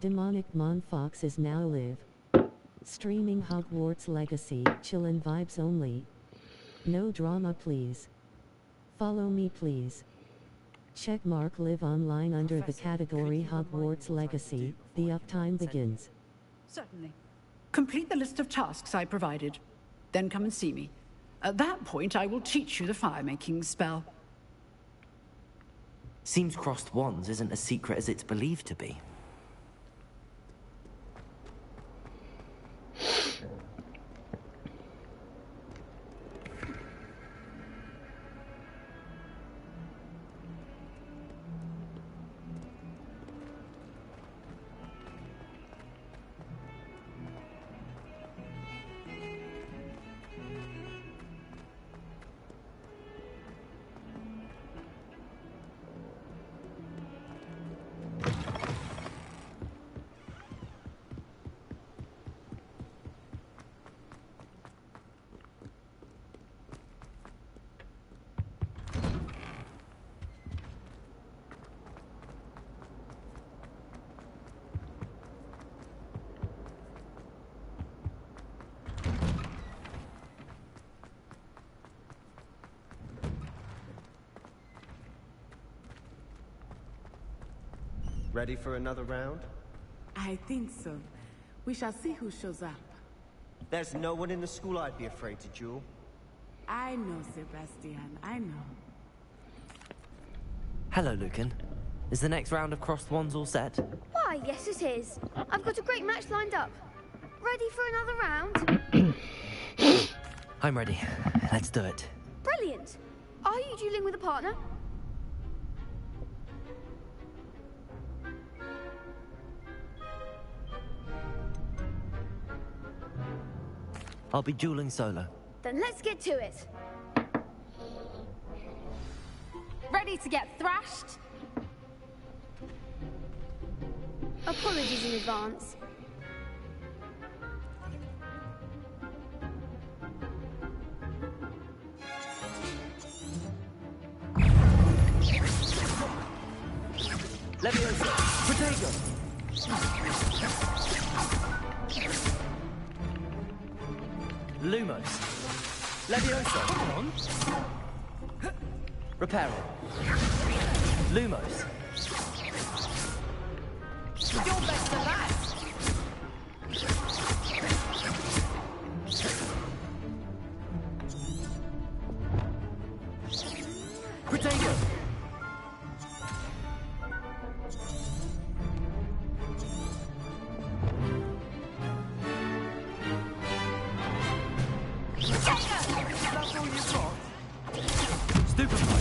demonic Monfoxes now live. Streaming Hogwarts Legacy, chillin' vibes only. No drama please. Follow me please. Checkmark live online under the category Hogwarts Legacy. The uptime begins. Certainly. Complete the list of tasks I provided. Then come and see me. At that point, I will teach you the fire-making spell. Seems crossed wands isn't as secret as it's believed to be. Ready for another round? I think so. We shall see who shows up. There's no one in the school I'd be afraid to duel. I know, Sebastian, I know. Hello, Lucan. Is the next round of crossed wands all set? Why, yes it is. I've got a great match lined up. Ready for another round? I'm ready. Let's do it. Brilliant. Are you dueling with a partner? I'll be dueling solo. Then let's get to it. Ready to get thrashed? Apologies in advance. Leviosa! Protego! Lumos. Leviosa! Come on! Reparo. Lumos. You're best at that. Protego! That's all you've got? Stupefy!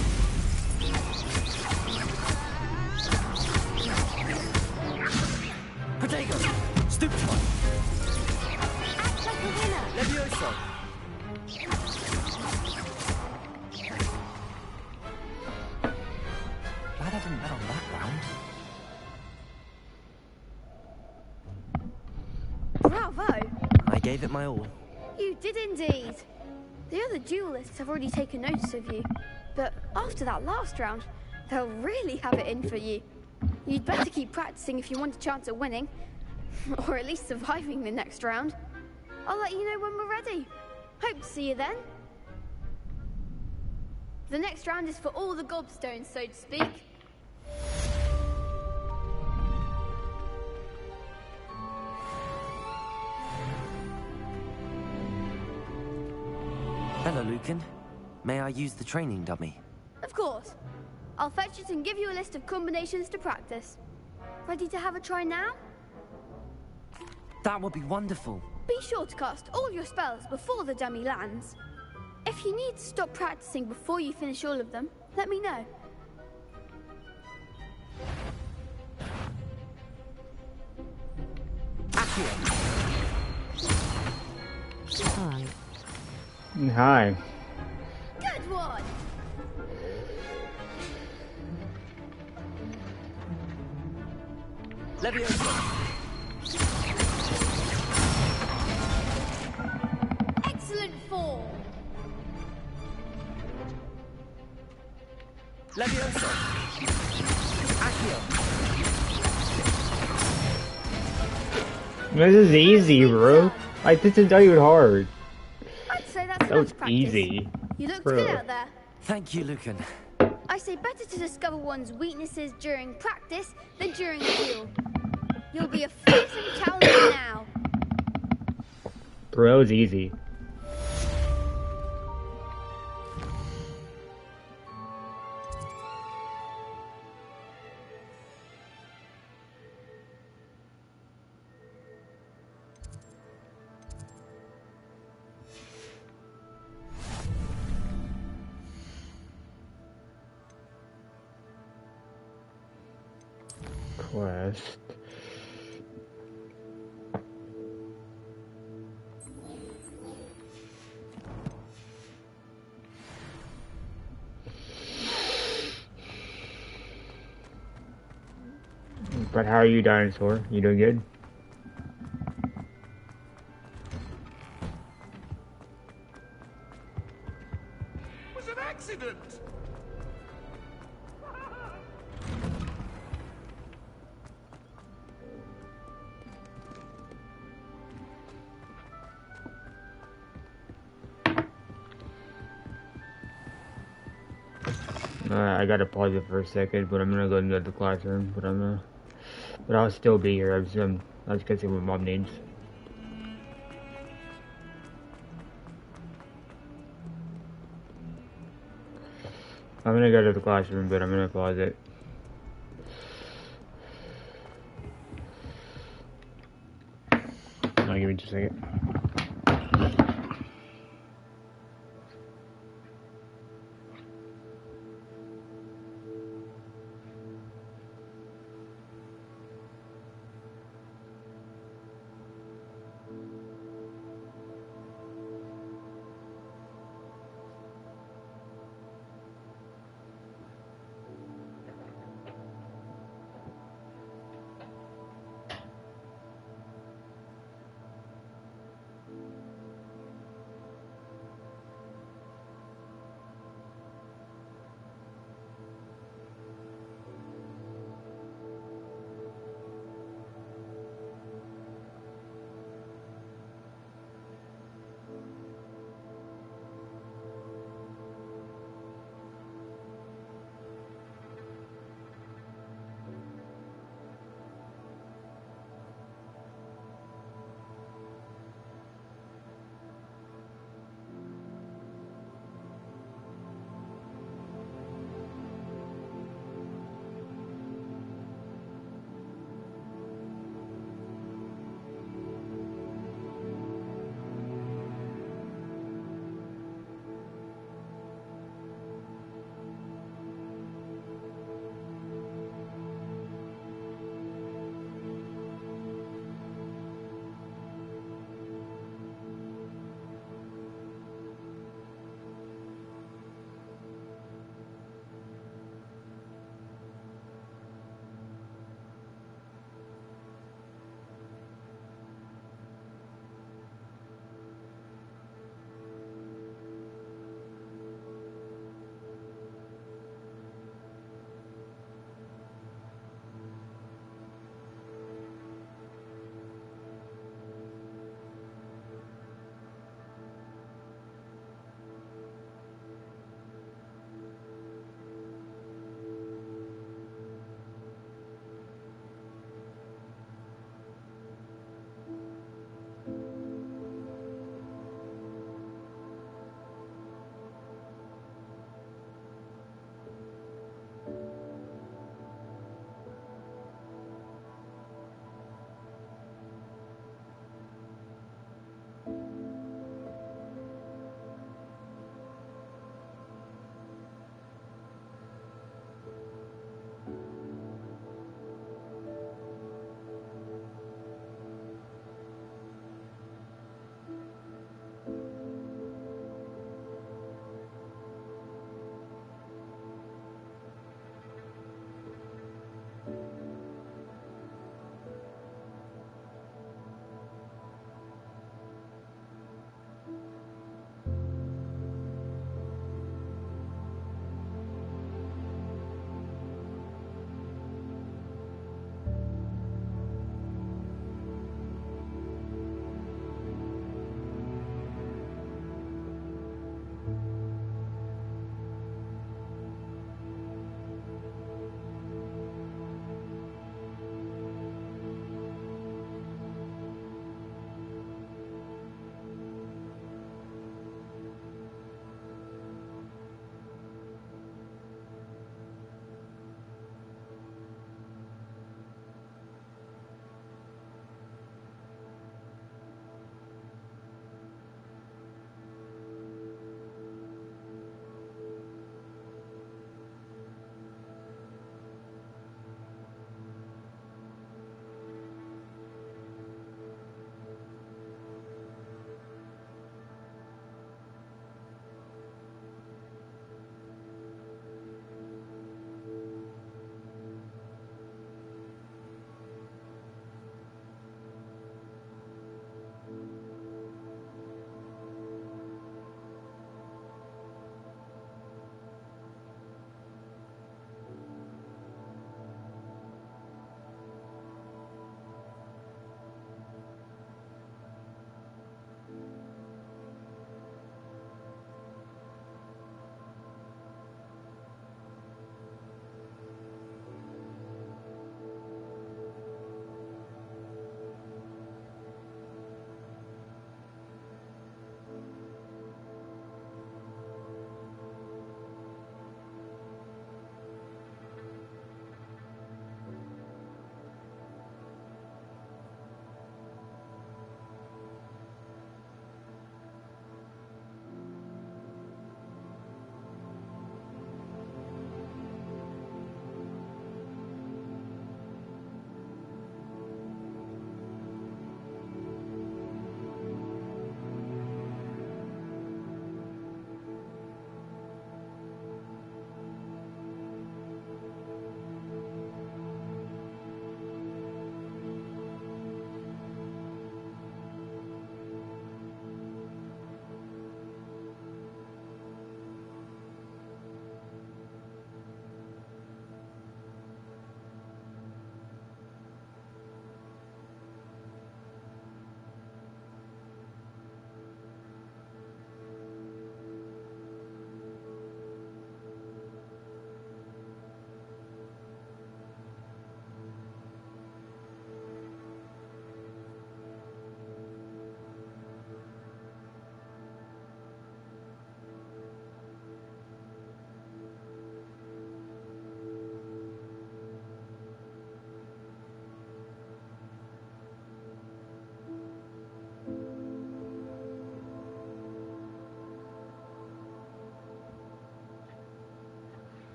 Protego! Stupefy! Act like a winner. Leviosa! Glad I didn't bet on that round. Bravo. I gave it my all. You did indeed. The other duelists have already taken notice of you. But after that last round, they'll really have it in for you. You'd better keep practicing if you want a chance at winning. Or at least surviving the next round. I'll let you know when we're ready. Hope to see you then. The next round is for all the gobstones, so to speak. Hello, Lucan. May I use the training dummy? Of course. I'll fetch it and give you a list of combinations to practice. Ready to have a try now? That would be wonderful. Be sure to cast all your spells before the dummy lands. If you need to stop practicing before you finish all of them, let me know. Accio! Hi. Hi. Good one! Leviosa! Excellent form! Leviosa! Accio! This is easy, bro. Like, this is not even hard. I'd say that's That enough was practice. easy. You looked Bro. good out there. Thank you, Lucan. I say better to discover one's weaknesses during practice than during a duel. You'll be a fearsome challenger now. Bro, that was easy. Quest. But how are you, dinosaur? You doing good? It was an accident. I gotta pause it for a second, but I'm gonna go into the classroom. But I'll still be here. I was gonna see what mom needs. I'm gonna go to the classroom, but I'm gonna pause it. Give me just a second.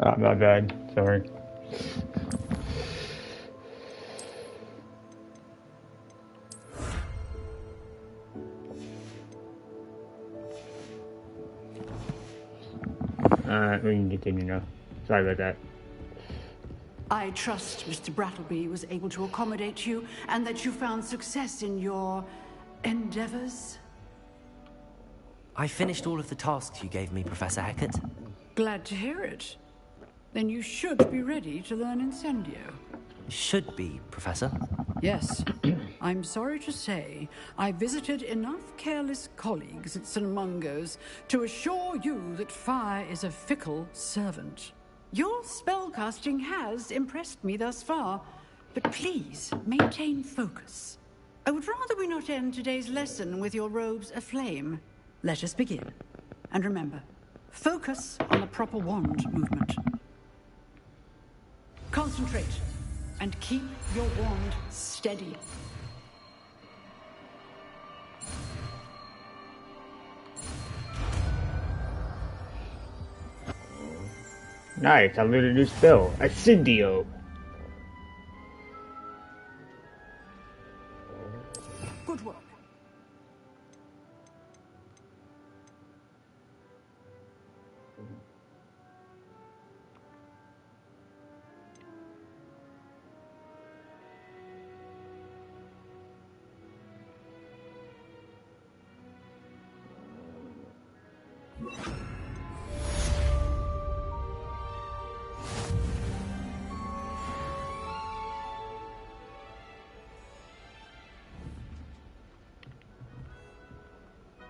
Oh, my bad. Sorry. We can continue now. Sorry about that. I trust Mr. Brattleby was able to accommodate you and that you found success in your endeavors. I finished all of the tasks you gave me, Professor Hecat. Glad to hear it. Then you should be ready to learn Incendio. Should be, Professor. Yes. I'm sorry to say, I visited enough careless colleagues at St. Mungo's to assure you that fire is a fickle servant. Your spellcasting has impressed me thus far, but please maintain focus. I would rather we not end today's lesson with your robes aflame. Let us begin. And remember, focus on the proper wand movement. Concentrate, and keep your wand steady. Nice, I learned a new spell. Incendio. Good work.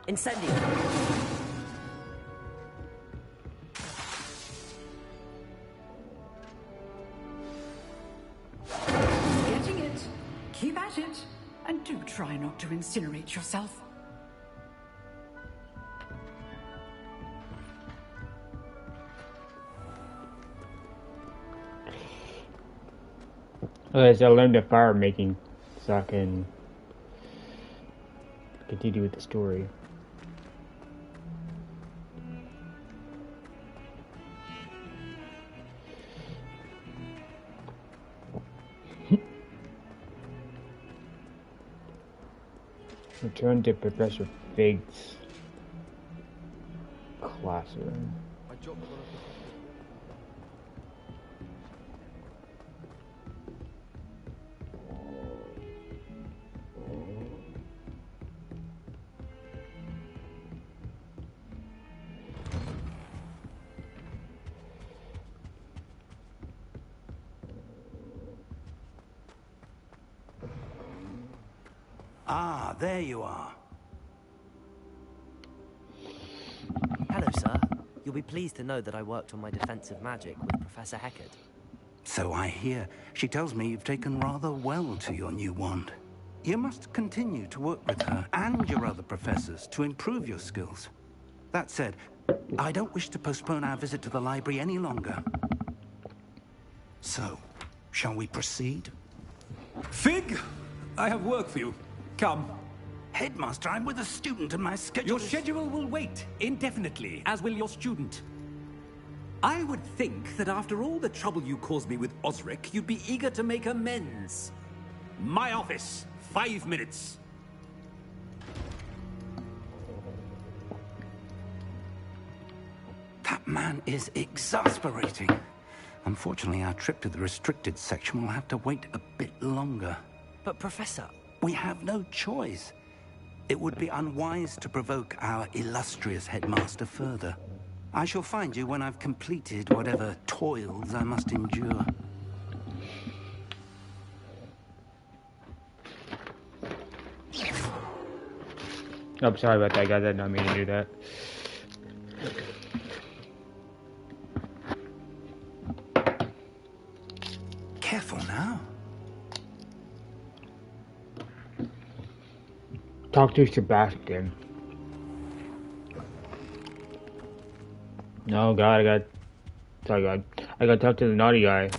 Incendio! Getting it. Keep at it. And do try not to incinerate yourself. Okay, so I learned the fire making so I can continue with the story. Return to Professor Fig's classroom. Ah, there you are. Hello, sir. You'll be pleased to know that I worked on my defensive magic with Professor Hecat. So I hear. She tells me you've taken rather well to your new wand. You must continue to work with her and your other professors to improve your skills. That said, I don't wish to postpone our visit to the library any longer. So, shall we proceed? Fig, I have work for you. Come. Headmaster, I'm with a student and my schedule Your schedule will wait indefinitely, as will your student. I would think that after all the trouble you caused me with Osric, you'd be eager to make amends. My office, 5 minutes. That man is exasperating. Unfortunately, our trip to the restricted section will have to wait a bit longer. But, Professor... We have no choice. It would be unwise to provoke our illustrious headmaster further. I shall find you when I've completed whatever toils I must endure. I'm sorry about that, guys. I did not mean to do that. Careful now. Talk to Sebastian. No, God, sorry, God. I gotta talk to the naughty guy.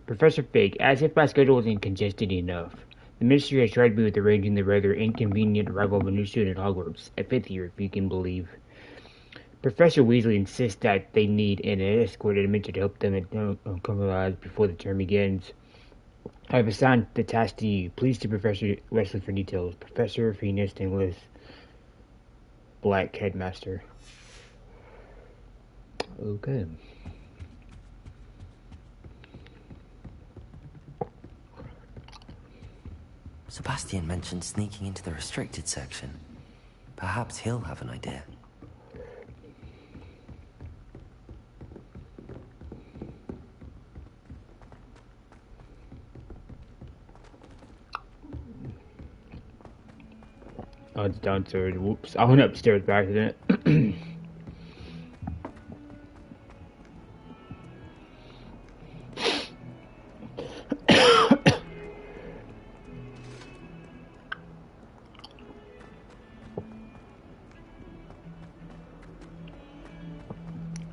Professor Fig, as if my schedule isn't congested enough. The Ministry has tried me with arranging the rather inconvenient arrival of a new student at Hogwarts, at 5th year, if you can believe. Professor Weasley insists that they need an escort and mentor to help them come alive before the term begins. I have assigned the task to you. Please to Professor Wesley for details. Professor Venus Inglis, Black Headmaster. Okay. Sebastian mentioned sneaking into the restricted section. Perhaps he'll have an idea. Oh, it's downstairs. Whoops. I went upstairs by accident.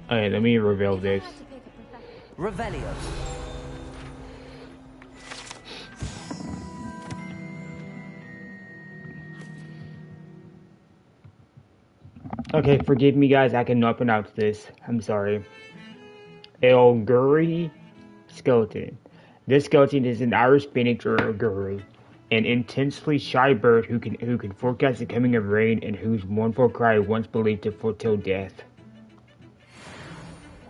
Alright, let me reveal this. Revelio. Okay, forgive me guys, I cannot pronounce this. I'm sorry. Elguri skeleton. This skeleton is an Irish phoenix or Elguri, an intensely shy bird who can forecast the coming of rain and whose mournful cry once believed to foretell death.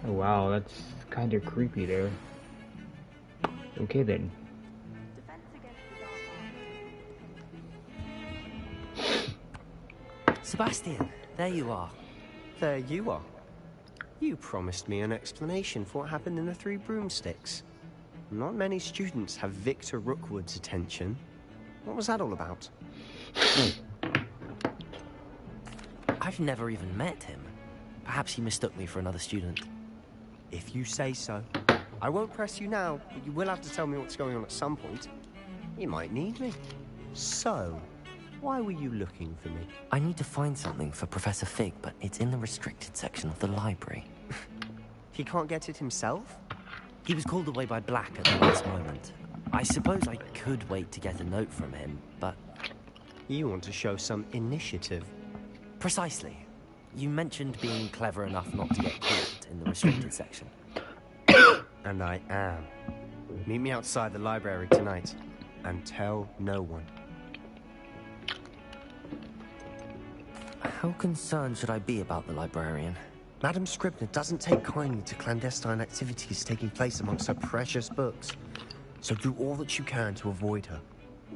Oh wow, that's kind of creepy there. Okay then. Sebastian, there you are. There you are. You promised me an explanation for what happened in the Three Broomsticks. Not many students have Victor Rookwood's attention. What was that all about? I've never even met him. Perhaps he mistook me for another student. If you say so. I won't press you now, but you will have to tell me what's going on at some point. You might need me. So, why were you looking for me? I need to find something for Professor Fig, but it's in the restricted section of the library. He can't get it himself? He was called away by Black at the last moment. I suppose I could wait to get a note from him, but... You want to show some initiative. Precisely. You mentioned being clever enough not to get caught in the restricted section. And I am. Meet me outside the library tonight, and tell no one. How concerned should I be about the librarian? Madam Scribner doesn't take kindly to clandestine activities taking place amongst her precious books. So do all that you can to avoid her.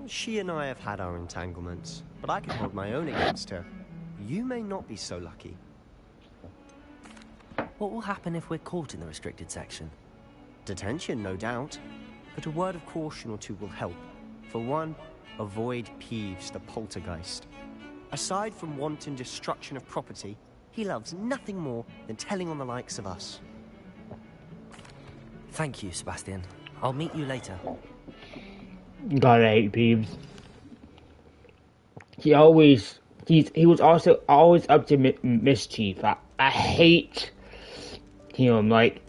She and I have had our entanglements, but I can hold my own against her. You may not be so lucky. What will happen if we're caught in the restricted section? Detention, no doubt. But a word of caution or two will help. For one, avoid Peeves, the poltergeist. Aside from wanton destruction of property, he loves nothing more than telling on the likes of us. Thank you, Sebastian. I'll meet you later. God, I hate Peeves. He was also always up to mischief. I hate him. Like,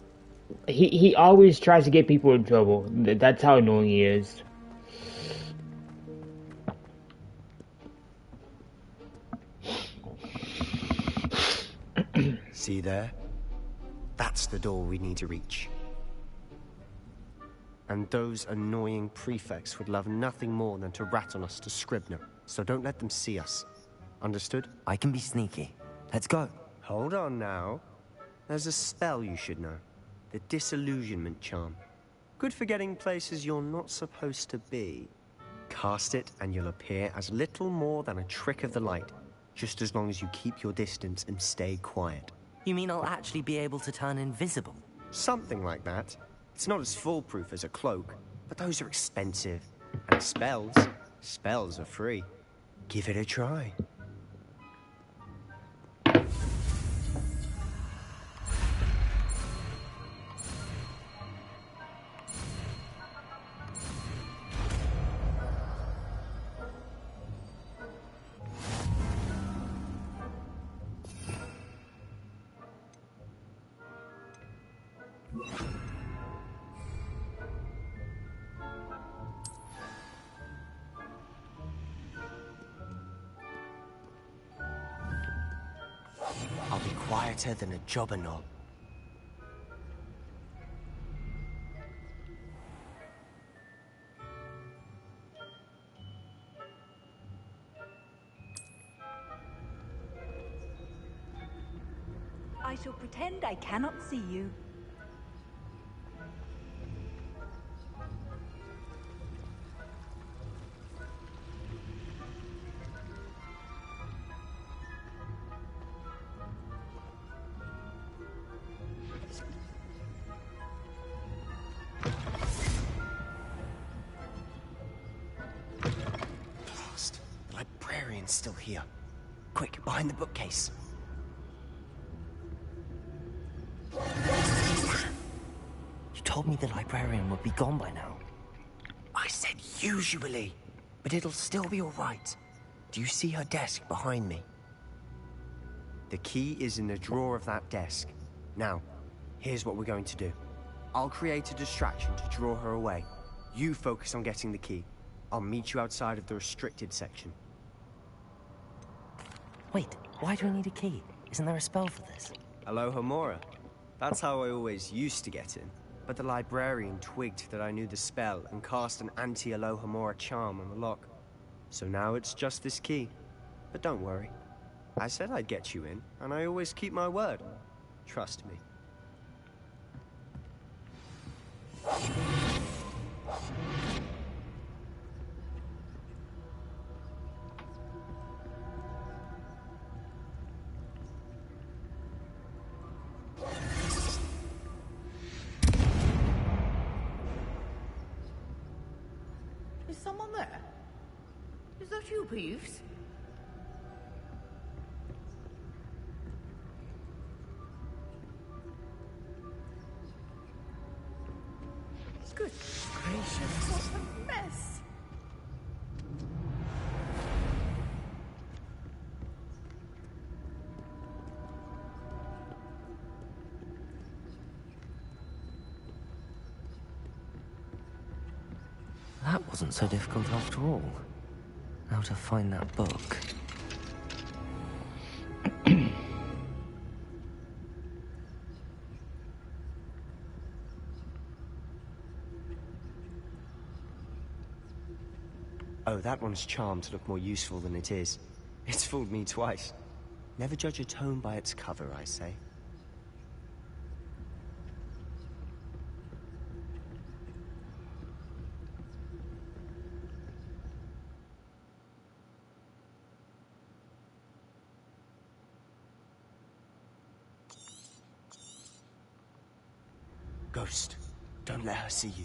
he always tries to get people in trouble. That's how annoying he is. See there? That's the door we need to reach. And those annoying prefects would love nothing more than to rat on us to Scribner. So don't let them see us. Understood? I can be sneaky. Let's go. Hold on now. There's a spell you should know. The Disillusionment Charm. Good for getting places you're not supposed to be. Cast it and you'll appear as little more than a trick of the light. Just as long as you keep your distance and stay quiet. You mean I'll actually be able to turn invisible? Something like that. It's not as foolproof as a cloak, but those are expensive. And spells are free. Give it a try. quieter than a jobber knob. I shall pretend I cannot see you. Blast. The librarian's still here. Quick, behind the bookcase. You told me the librarian would be gone by now. I said usually, but it'll still be all right. Do you see her desk behind me? The key is in the drawer of that desk. Now, here's what we're going to do. I'll create a distraction to draw her away. You focus on getting the key. I'll meet you outside of the restricted section. Wait, why do I need a key? Isn't there a spell for this? Alohomora. That's how I always used to get in. But the librarian twigged that I knew the spell and cast an anti-Alohomora charm on the lock. So now it's just this key. But don't worry. I said I'd get you in, and I always keep my word. Trust me. Is someone there? Is that you, Peeves? Good gracious, what a mess! That wasn't so difficult after all. How to find that book. Oh, that one's charmed to look more useful than it is. It's fooled me twice. Never judge a tome by its cover, I say. Ghost, don't let her see you.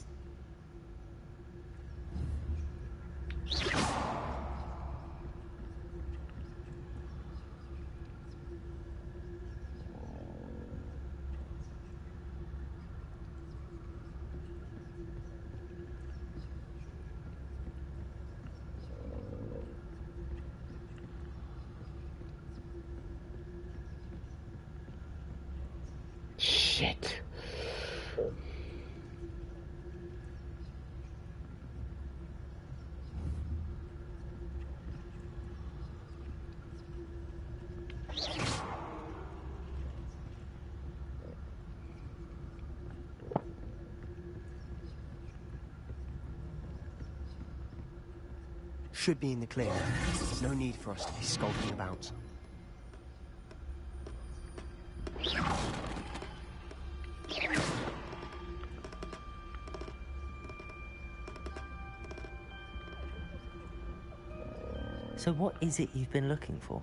Shit. Should be in the clear now. No need for us to be skulking about. So what is it you've been looking for?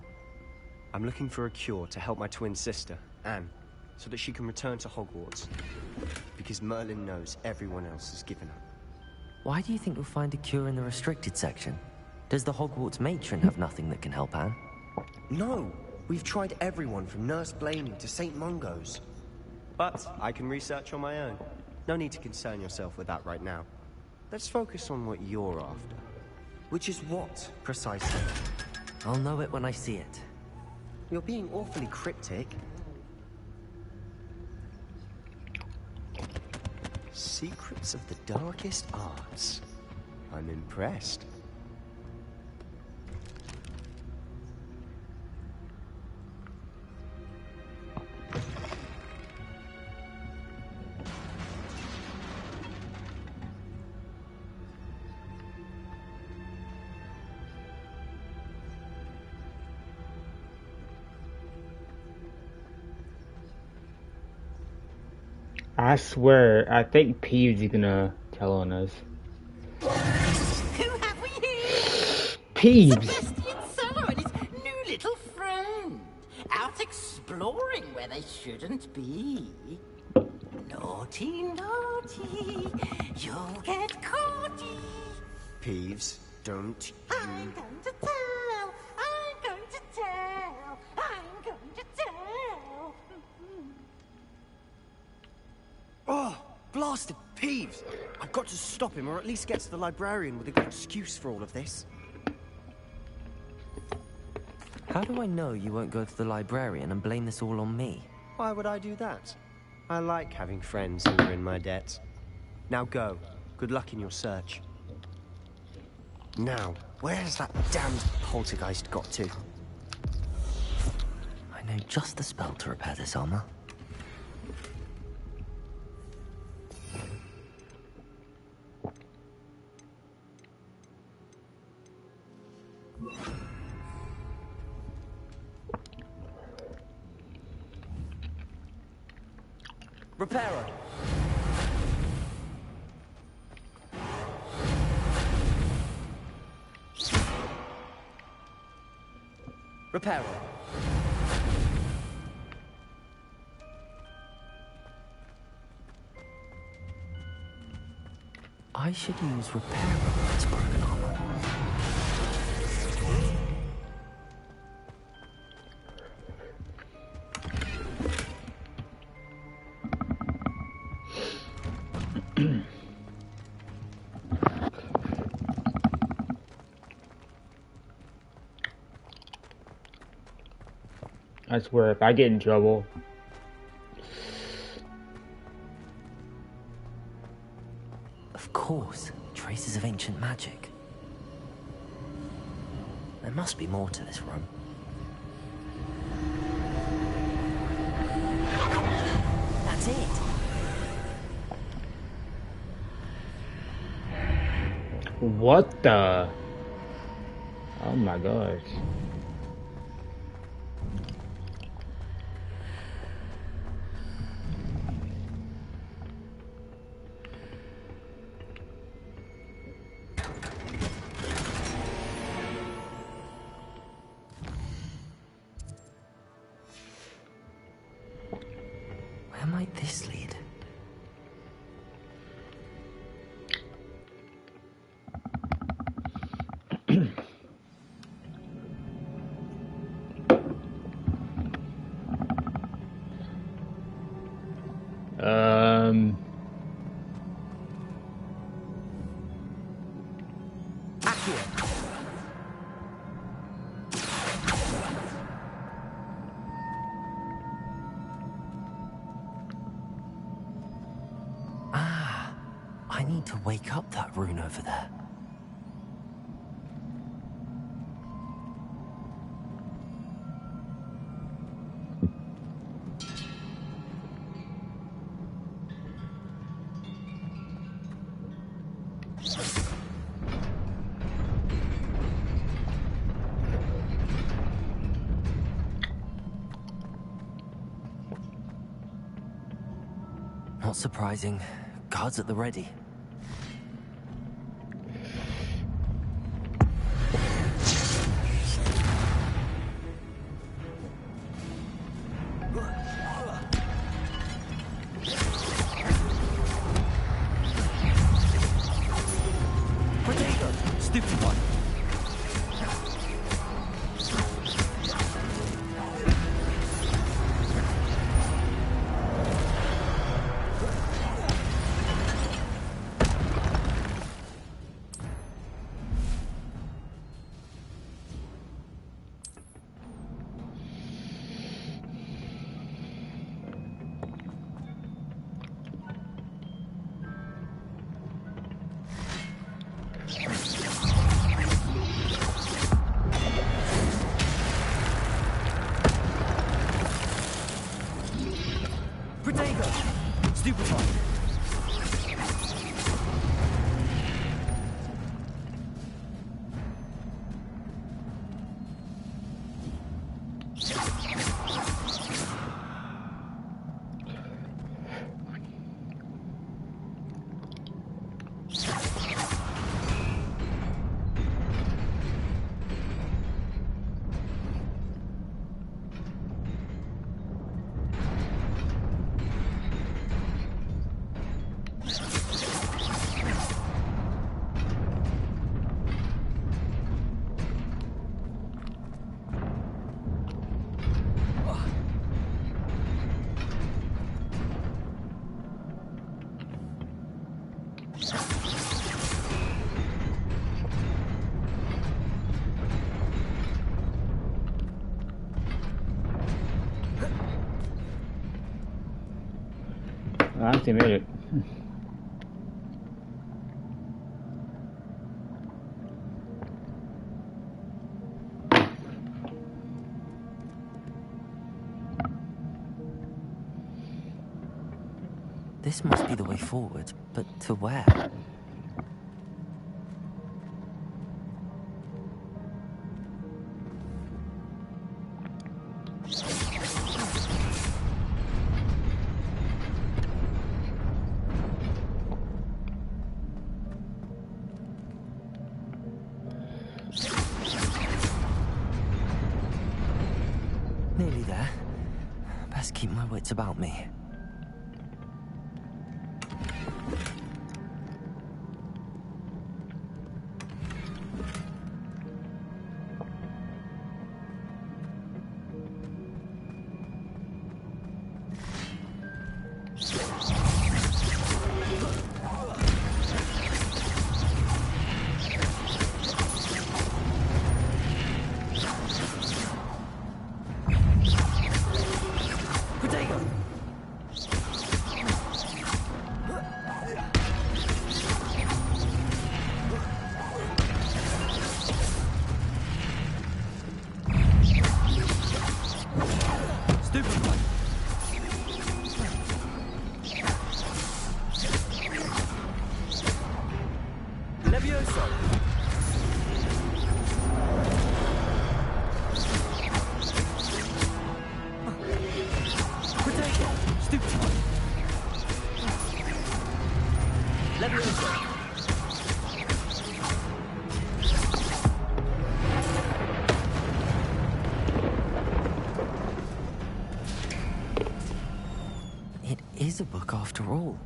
I'm looking for a cure to help my twin sister, Anne, so that she can return to Hogwarts. Because Merlin knows everyone else has given up. Why do you think you'll find a cure in the restricted section? Does the Hogwarts matron have nothing that can help Anne? No! We've tried everyone from Nurse Blaney to St. Mungo's. But I can research on my own. No need to concern yourself with that right now. Let's focus on what you're after. Which is what, precisely? I'll know it when I see it. You're being awfully cryptic. Secrets of the darkest arts. I'm impressed. I swear, I think Peeves is gonna tell on us. Who have we here? Peeves! Sebastian Sallow and his new little friend. Out exploring where they shouldn't be. Naughty, naughty, you'll get caughty. Peeves, don't you... I'm going to tell, I'm going to tell, I'm going to tell. Oh, blasted Peeves! I've got to stop him, or at least get to the librarian with a good excuse for all of this. How do I know you won't go to the librarian and blame this all on me? Why would I do that? I like having friends who are in my debt. Now go. Good luck in your search. Now, where's that damned poltergeist got to? I know just the spell to repair this armor. Repairer! Repairer! I should use repairer on this broken armor. I swear, if I get in trouble... Of course, traces of ancient magic. There must be more to this room. That's it! What the... Oh my gosh. Where might this lead? I need to wake up that rune over there. Not surprising. Guards at the ready. Stupid one. Stupid one. I actually made it. This must be the way forward, but to where? Nearly there. Best keep my wits about me. It is a book after all.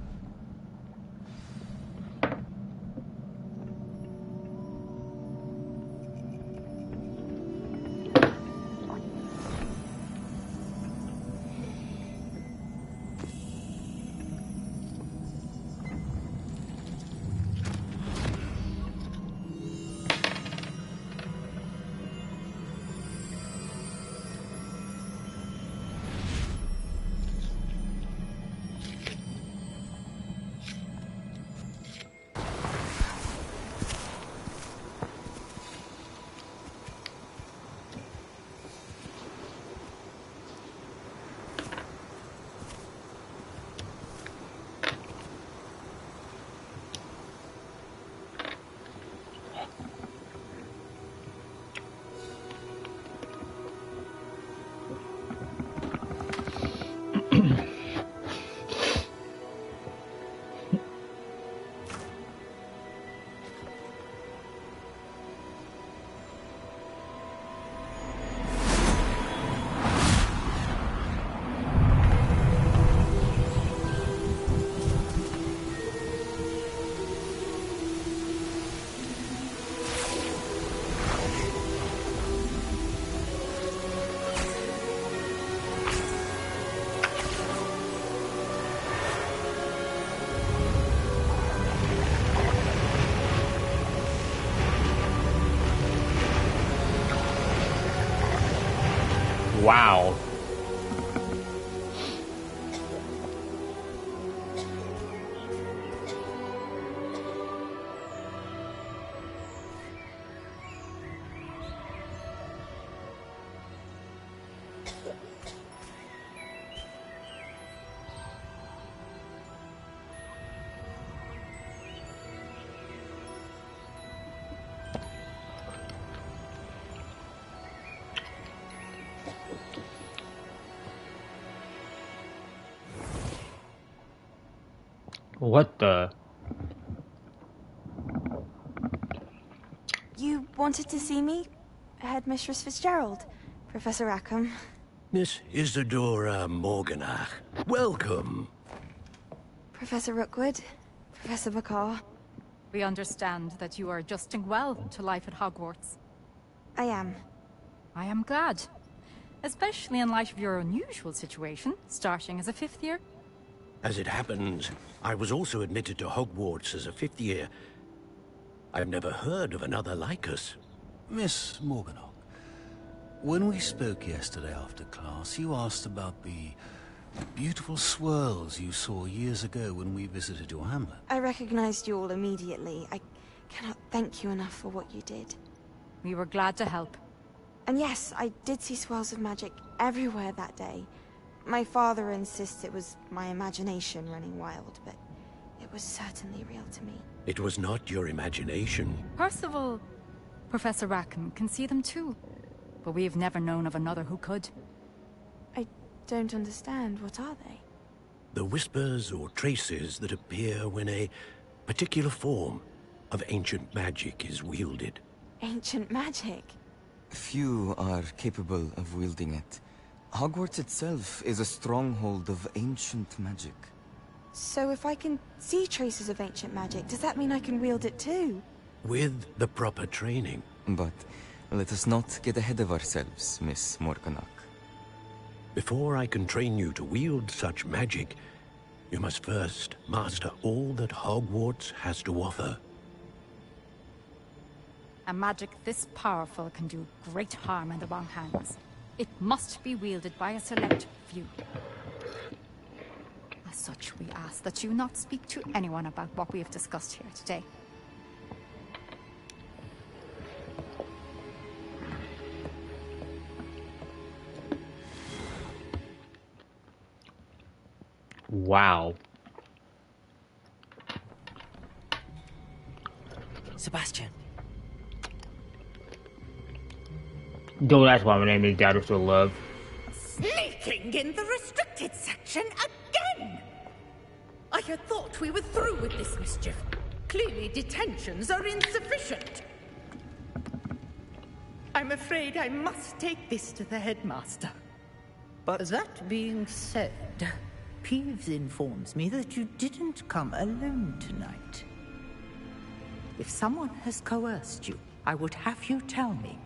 Wow. What the? You wanted to see me? Headmistress Fitzgerald? Professor Rackham? Miss Isadora Morganach. Welcome. Professor Rookwood? Professor Bakar? We understand that you are adjusting well to life at Hogwarts. I am. I am glad. Especially in light of your unusual situation, starting as a 5th year. As it happens, I was also admitted to Hogwarts as a 5th year. I've never heard of another like us. Miss Morganach, when we spoke yesterday after class, you asked about the Beautiful swirls you saw years ago when we visited your hamlet. I recognized you all immediately. I cannot thank you enough for what you did. We were glad to help. And yes, I did see swirls of magic everywhere that day. My father insists it was my imagination running wild, but it was certainly real to me. It was not your imagination. Percival, Professor Rackham can see them too. But we have never known of another who could. I don't understand. What are they? The whispers or traces that appear when a particular form of ancient magic is wielded. Ancient magic? Few are capable of wielding it. Hogwarts itself is a stronghold of ancient magic. So if I can see traces of ancient magic, does that mean I can wield it too? With the proper training. But let us not get ahead of ourselves, Miss Morganach. Before I can train you to wield such magic, you must first master all that Hogwarts has to offer. A magic this powerful can do great harm in the wrong hands. It must be wielded by a select few. As such, we ask that you not speak to anyone about what we have discussed here today. Wow. Sebastian. Don't ask why my name is Dad Still Love. Sneaking in the restricted section again! I had thought we were through with this mischief. Clearly detentions are insufficient. I'm afraid I must take this to the headmaster. But that being said, Peeves informs me that you didn't come alone tonight. If someone has coerced you, I would have you tell me.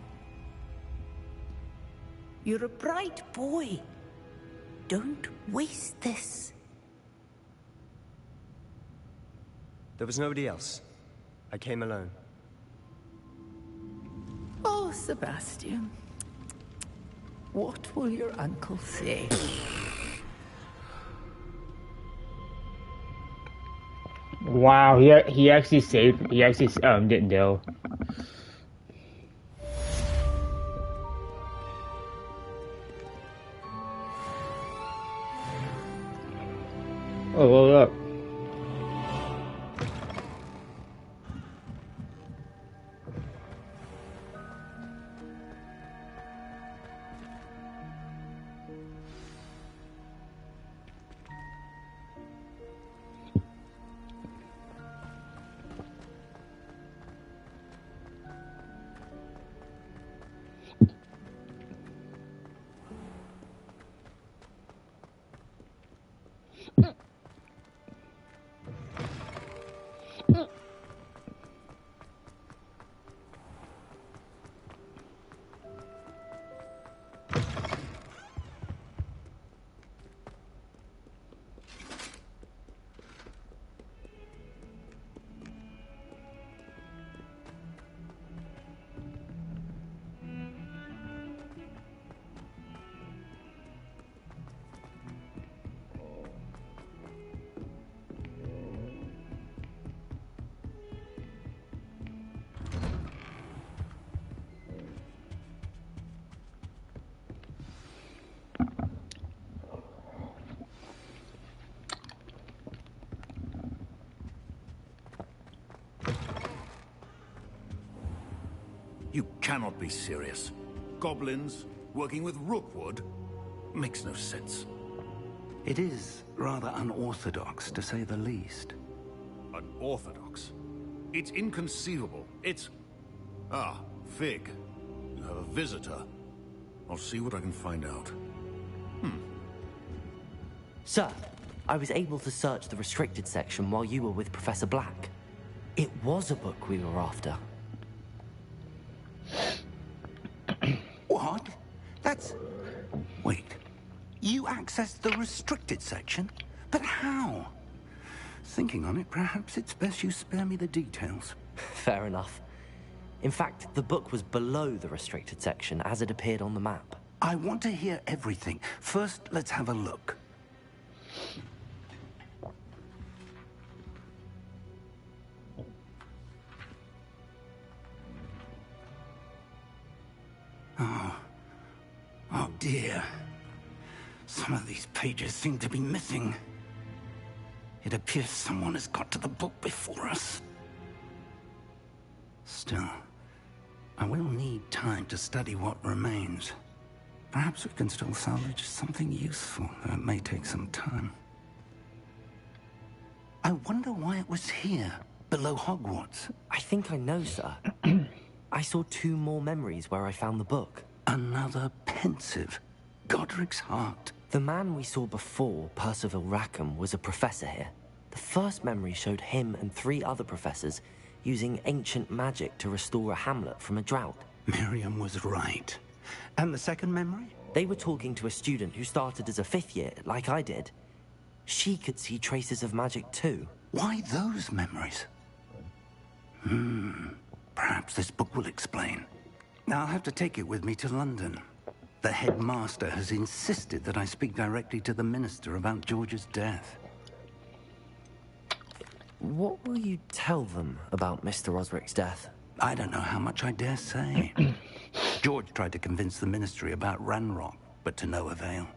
You're a bright boy. Don't waste this. There was nobody else. I came alone. Oh, Sebastian. What will your uncle say? Wow, he actually saved. He actually didn't know. Oh, hold up. You cannot be serious. Goblins working with Rookwood makes no sense. It is rather unorthodox, to say the least. Unorthodox? It's inconceivable. It's... Ah, Fig. You have a visitor. I'll see what I can find out. Sir, I was able to search the restricted section while you were with Professor Black. It was a book we were after. What? That's... Wait. You accessed the restricted section? But how? Thinking on it, perhaps it's best you spare me the details. Fair enough. In fact, the book was below the restricted section as it appeared on the map. I want to hear everything. First, let's have a look. dear. Some of these pages seem to be missing. It appears someone has got to the book before us. Still, I will need time to study what remains. Perhaps we can still salvage something useful, though it may take some time. I wonder why it was here, below Hogwarts. I think I know, sir. I saw 2 more memories where I found the book. Another pensive. Godric's heart. The man we saw before, Percival Rackham, was a professor here. The first memory showed him and 3 other professors using ancient magic to restore a hamlet from a drought. Miriam was right. And the second memory? They were talking to a student who started as a 5th year, like I did. She could see traces of magic too. Why those memories? Perhaps this book will explain. Now I'll have to take it with me to London. The headmaster has insisted that I speak directly to the minister about George's death. What will you tell them about Mr. Osric's death? I don't know how much I dare say. George tried to convince the ministry about Ranrock, but to no avail.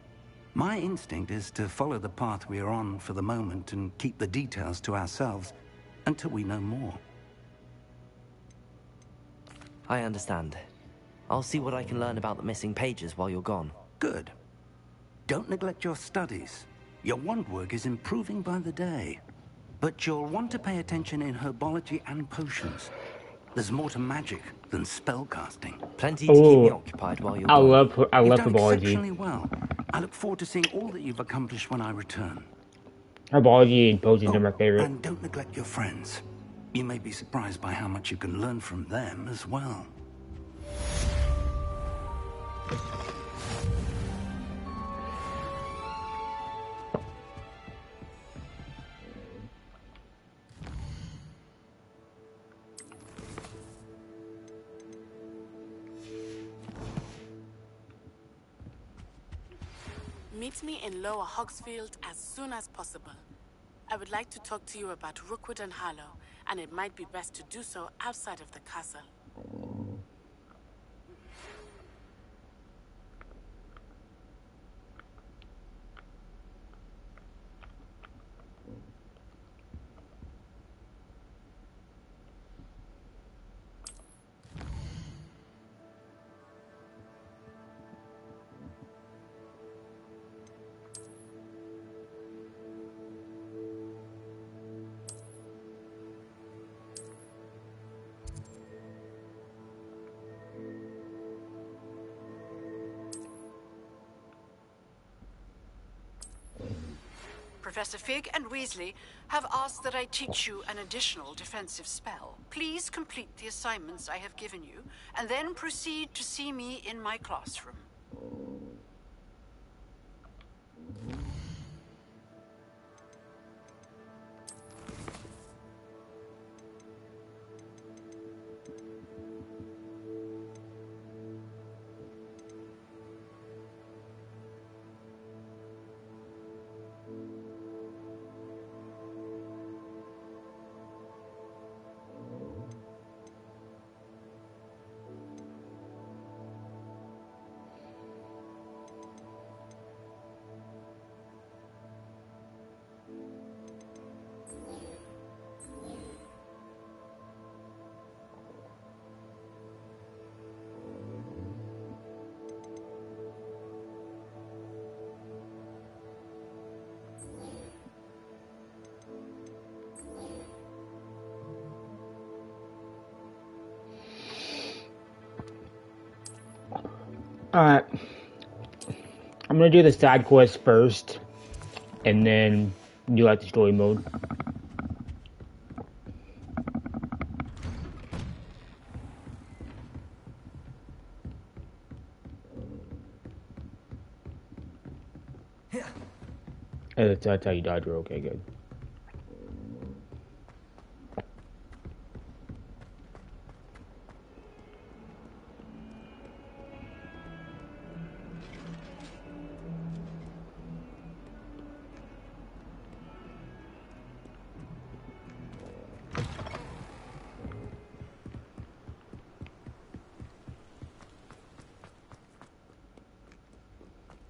My instinct is to follow the path we are on for the moment and keep the details to ourselves until we know more. I understand. I'll see what I can learn about the missing pages while you're gone. Good. Don't neglect your studies. Your wand work is improving by the day. But you'll want to pay attention in herbology and potions. There's more to magic than spellcasting. Plenty to keep me occupied while you're gone. I love herbology. Exceptionally well. I look forward to seeing all that you've accomplished when I return. Herbology and potions are my favorite. And don't neglect your friends. You may be surprised by how much you can learn from them as well. Meet me in Lower Hogsfield as soon as possible. I would like to talk to you about Rookwood and Harlow, and it might be best to do so outside of the castle. Professor Fig and Weasley have asked that I teach you an additional defensive spell. Please complete the assignments I have given you, and then proceed to see me in my classroom. Alright. I'm gonna do the side quest first, and then do like the story mode. That's how you dodge her. Okay, good.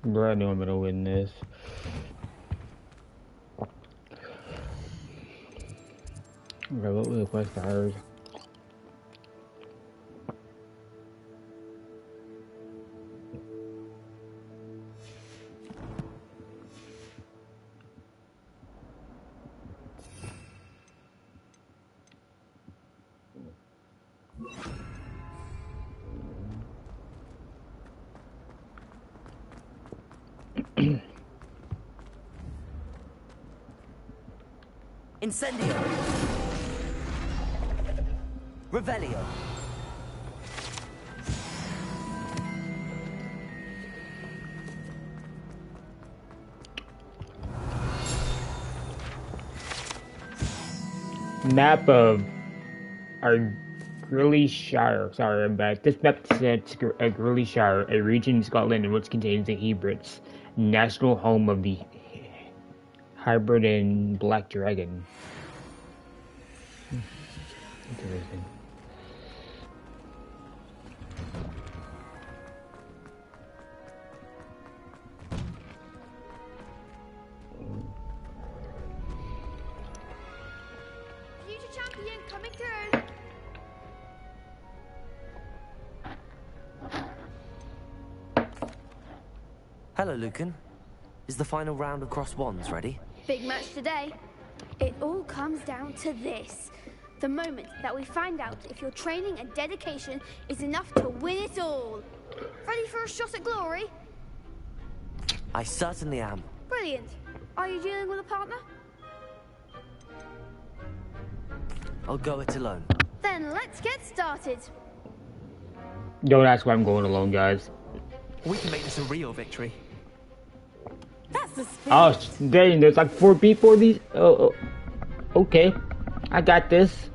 Bro, I know I'm gonna win this. Okay, what was the quest for hers? Incendio! Revelio! Map of Grilly Shire. Sorry, I'm bad. This map sets Grilly Shire, a region in Scotland in which contains the Hebrits, national home of the hybrid and black dragon. Interesting. Future champion coming through. Hello, Lucan. Is the final round of Cross Wands ready? Big match today. It all comes down to this. The moment that we find out if your training and dedication is enough to win it all. Ready for a shot at glory? I certainly am. Brilliant. Are you dealing with a partner? I'll go it alone. Then let's get started. Don't ask why I'm going alone, guys. We can make this a real victory. That's the spirit. Oh, dang, there's like 4 people in these. Oh, okay. I got this.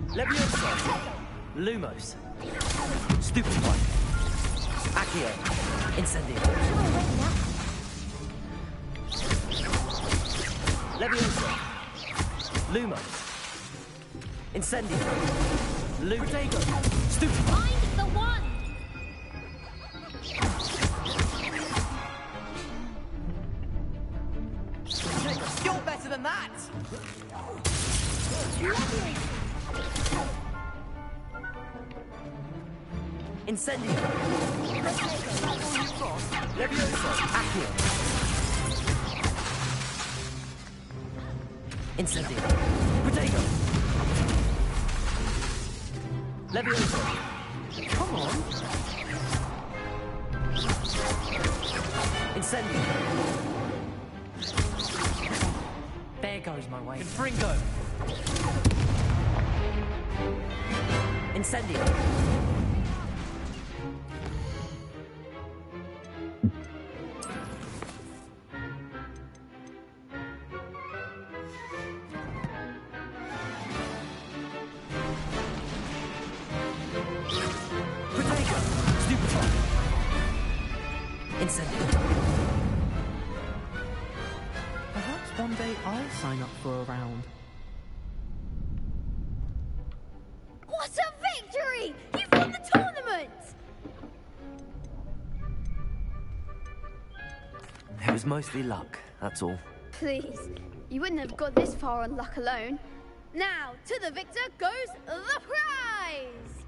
Levioso! Lumos! Stupefy! Accio! Incendio! Levioso! Lumos! Incendio! Lutego! Stupefy! Find the one! You're better than that! Incendio! Levioso! Accio! Incendio! Protego! Levioso! Come on! Incendio! There goes my way. Confringo! Incendio! Perhaps one day I'll sign up for a round. What a victory! You've won the tournament! It was mostly luck, that's all. Please, you wouldn't have got this far on luck alone. Now, to the victor goes the prize!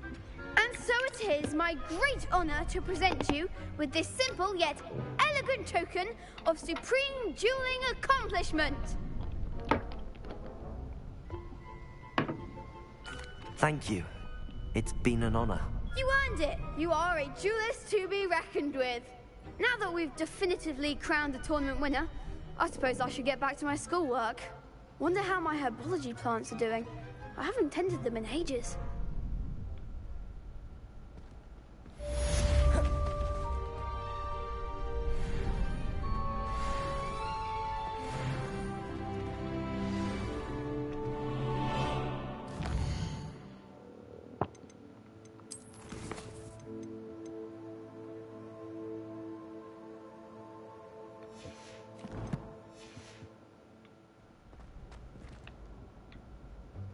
And so it is my great honor to present you with this simple yet elegant token of supreme dueling accomplishment. Thank you. It's been an honor. You earned it. You are a duelist to be reckoned with. Now that we've definitively crowned the tournament winner, I suppose I should get back to my schoolwork. Wonder how my herbology plants are doing. I haven't tended them in ages.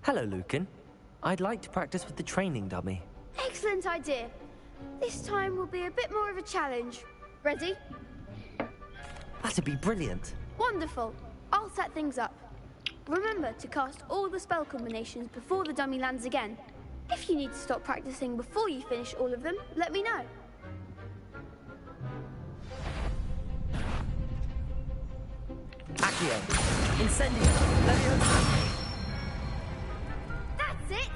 Hello, Lucan. I'd like to practice with the training dummy. Excellent idea. This time will be a bit more of a challenge. Ready? That'd be brilliant. Wonderful. I'll set things up. Remember to cast all the spell combinations before the dummy lands again. If you need to stop practicing before you finish all of them, let me know. Accio. Incendio. Leviosa. That's it!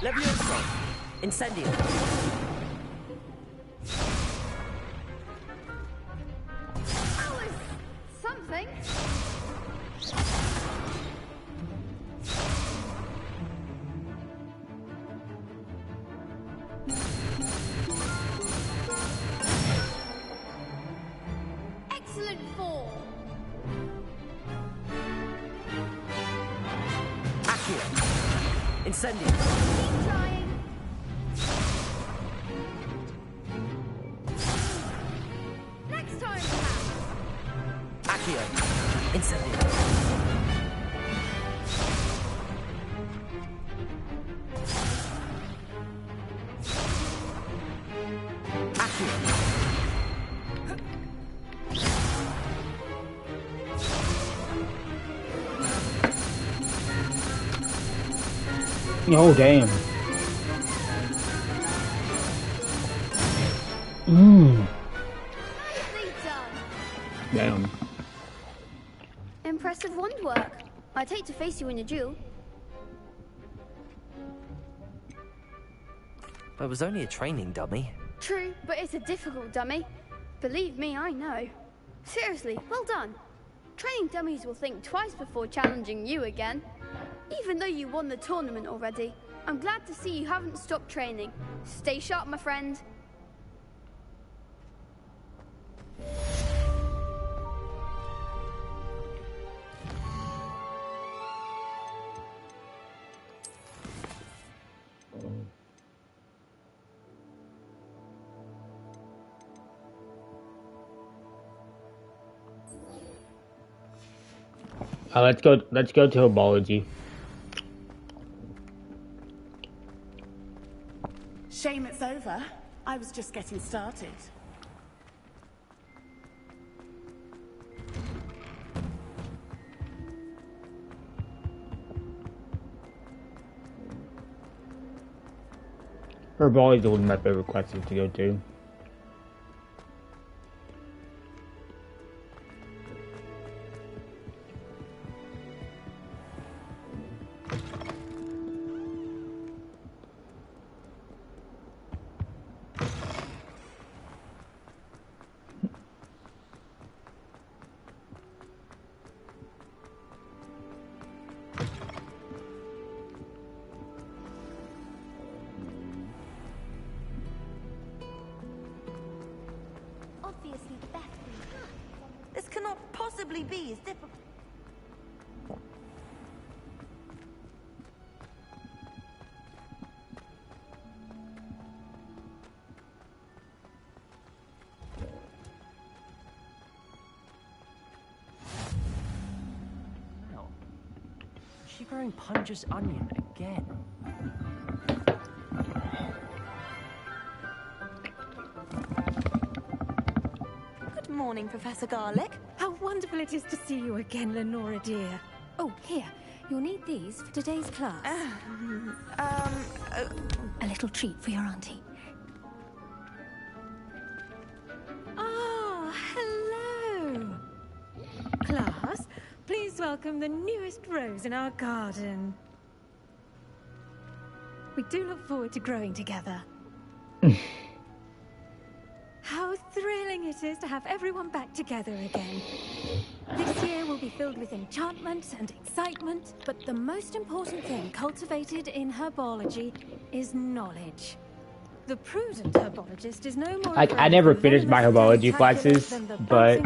Leviosa. Incendio. Something. Excellent form. Accio. Incendio. Keep trying. Next time, perhaps. Accio. Incendio. Accio. Oh, damn. Mmm. Nicely done. Damn. Impressive wand work. I'd hate to face you in a duel. It was only a training dummy. True, but it's a difficult dummy. Believe me, I know. Seriously, well done. Training dummies will think twice before challenging you again. Even though you won the tournament already, I'm glad to see you haven't stopped training. Stay sharp, my friend. Let's go to herbology. Shame it's over. I was just getting started. Herbology is one of my favorite classes to go to. Obviously, Beth. This cannot possibly be as difficult. Wow. Is she growing Punja's onion again? Good morning, Professor Garlic. How wonderful it is to see you again, Lenora dear. Oh, here. You'll need these for today's class. A little treat for your auntie. Ah, hello. Class, please welcome the newest rose in our garden. We do look forward to growing together. How thrilling it is to have everyone back together again. This year will be filled with enchantment and excitement, but the most important thing cultivated in herbology is knowledge. The prudent herbologist is no more. Like, I never finished my herbology classes, but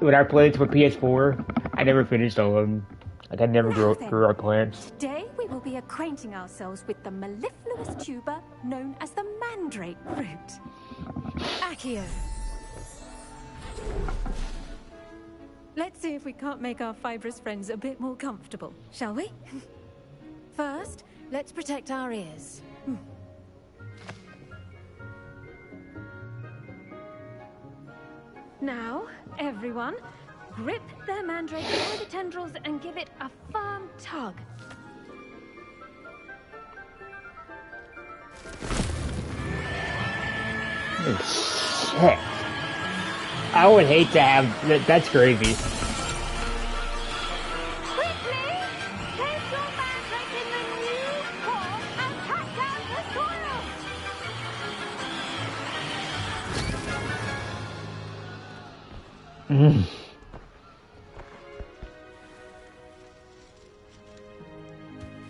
when I played for PS4, I never finished all of them. Like I never Now then, grew our plants. Today we will be acquainting ourselves with the mellifluous tuber known as the mandrake root. Accio. Let's see if we can't make our fibrous friends a bit more comfortable, shall we? First, let's protect our ears. Now, everyone, grip their mandrake by the tendrils and give it a firm tug. Oh, shit. I would hate to have that. That's crazy. Quickly, place your mandrake in the new form and cut down the soil.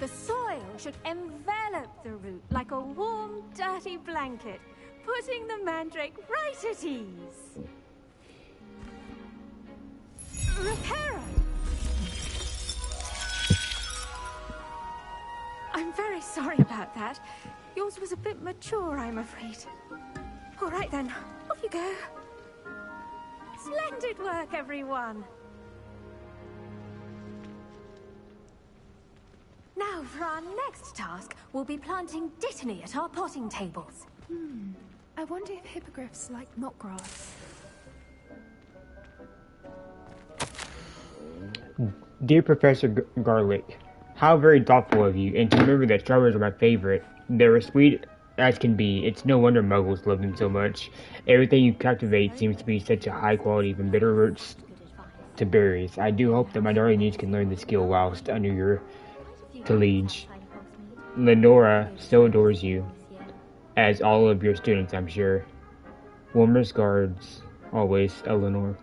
The soil should envelop the root like a warm, dirty blanket, putting the mandrake right at ease. Reparo! I'm very sorry about that. Yours was a bit mature, I'm afraid. All right then, off you go. Splendid work, everyone. Now, for our next task, we'll be planting dittany at our potting tables. I wonder if hippogriffs like knotgrass. Dear Professor Garlic, how very thoughtful of you, and to remember that strawberries are my favorite. They're as sweet as can be. It's no wonder muggles love them so much. Everything you cultivate seems to be such a high quality, from bitter roots to berries. I do hope that my darling niece can learn the skill whilst under your tutelage. Lenora so adores you, as all of your students, I'm sure. Warmest regards, always, Eleanor.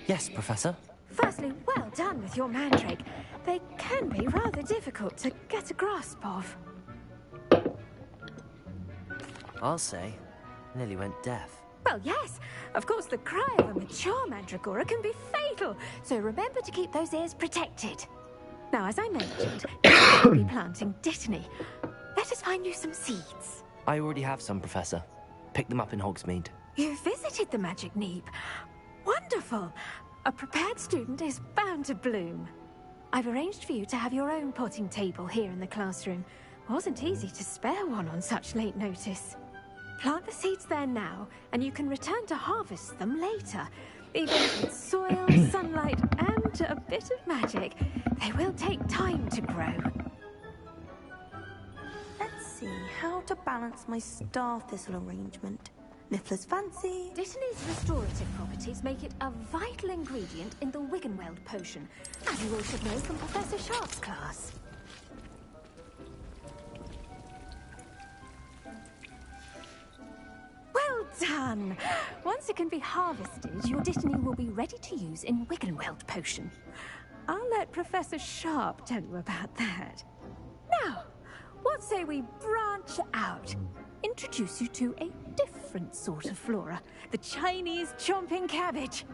Yes, Professor? Firstly, well done with your mandrake. They can be rather difficult to get a grasp of. I'll say. Nearly went deaf. Well, yes. Of course, the cry of a mature mandragora can be fatal, so remember to keep those ears protected. Now, as I mentioned, we'll be planting dittany. Let us find you some seeds. I already have some, Professor. Pick them up in Hogsmeade. You visited the Magic Neep. Wonderful. A prepared student is bound to bloom. I've arranged for you to have your own potting table here in the classroom. Wasn't easy to spare one on such late notice. Plant the seeds there now, and you can return to harvest them later. Even with soil, sunlight, and a bit of magic, they will take time to grow. Let's see how to balance my star thistle arrangement. Niffler's fancy. Dittany's restorative properties make it a vital ingredient in the Wiggenweld potion, as you all should know from Professor Sharp's class. Well done! Once it can be harvested, your dittany will be ready to use in Wiggenweld potion. I'll let Professor Sharp tell you about that. Now, what say we branch out? Introduce you to a different sort of flora, the Chinese chomping cabbage.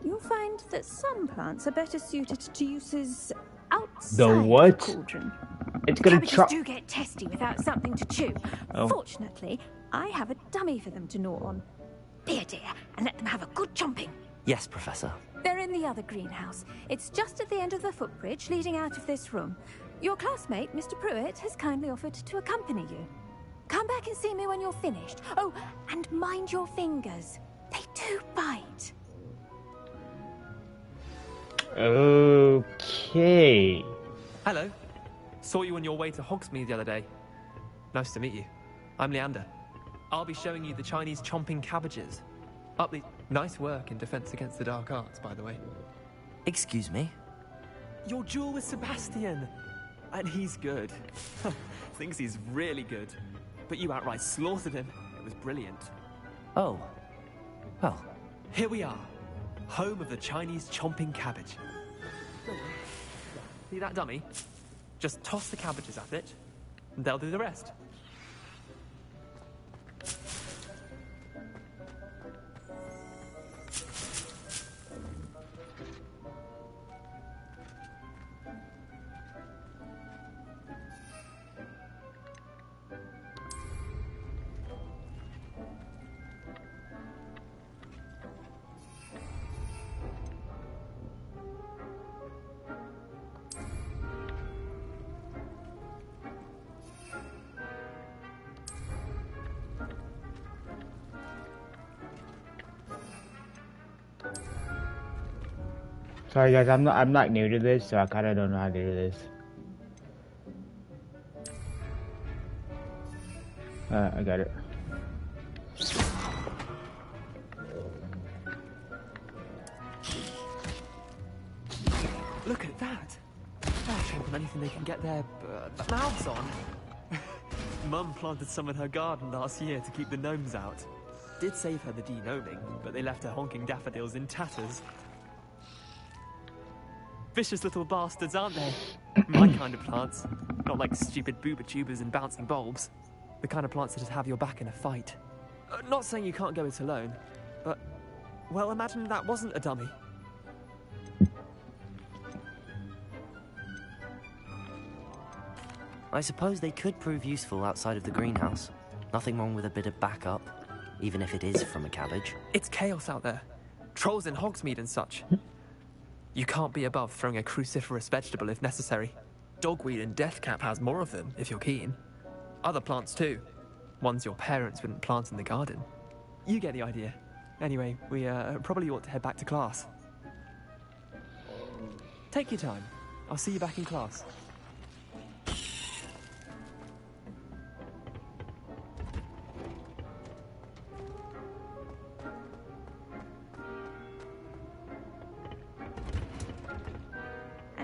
You'll find that some plants are better suited to uses outside The what? the cauldron. It's The gonna cabbages chop. do get testy without something to chew. Oh. Fortunately, I have a dummy for them to gnaw on. Here, dear, and let them have a good chomping. Yes, Professor. They're in the other greenhouse. It's just at the end of the footbridge leading out of this room. Your classmate, Mr. Pruitt, has kindly offered to accompany you. Come back and see me when you're finished. Oh, and mind your fingers. They do bite. Okay. Hello. Saw you on your way to Hogsmeade the other day. Nice to meet you. I'm Leander. I'll be showing you the Chinese chomping cabbages. Nice work in Defense Against the Dark Arts, by the way. Excuse me? Your duel with Sebastian. And he's good. Thinks he's really good. But you outright slaughtered him. It was brilliant. Oh. Well. Here we are. Home of the Chinese chomping cabbage. See that dummy? Just toss the cabbages at it, and they'll do the rest. Sorry guys, I'm not new to this, so I kind of don't know how to do this. I got it. Look at that! They're chomping anything they can get their mouths on. Mum planted some in her garden last year to keep the gnomes out. Did save her the de-gnoming, but they left her honking daffodils in tatters. Vicious little bastards, aren't they? My kind of plants. Not like stupid booba tubers and bouncing bulbs. The kind of plants that'd have your back in a fight. Not saying you can't go it alone, but... well, imagine that wasn't a dummy. I suppose they could prove useful outside of the greenhouse. Nothing wrong with a bit of backup, even if it is from a cabbage. It's chaos out there. Trolls in Hogsmeade and such. You can't be above throwing a cruciferous vegetable if necessary. Dogweed and deathcap has more of them, if you're keen. Other plants too. Ones your parents wouldn't plant in the garden. You get the idea. Anyway, we probably ought to head back to class. Take your time. I'll see you back in class.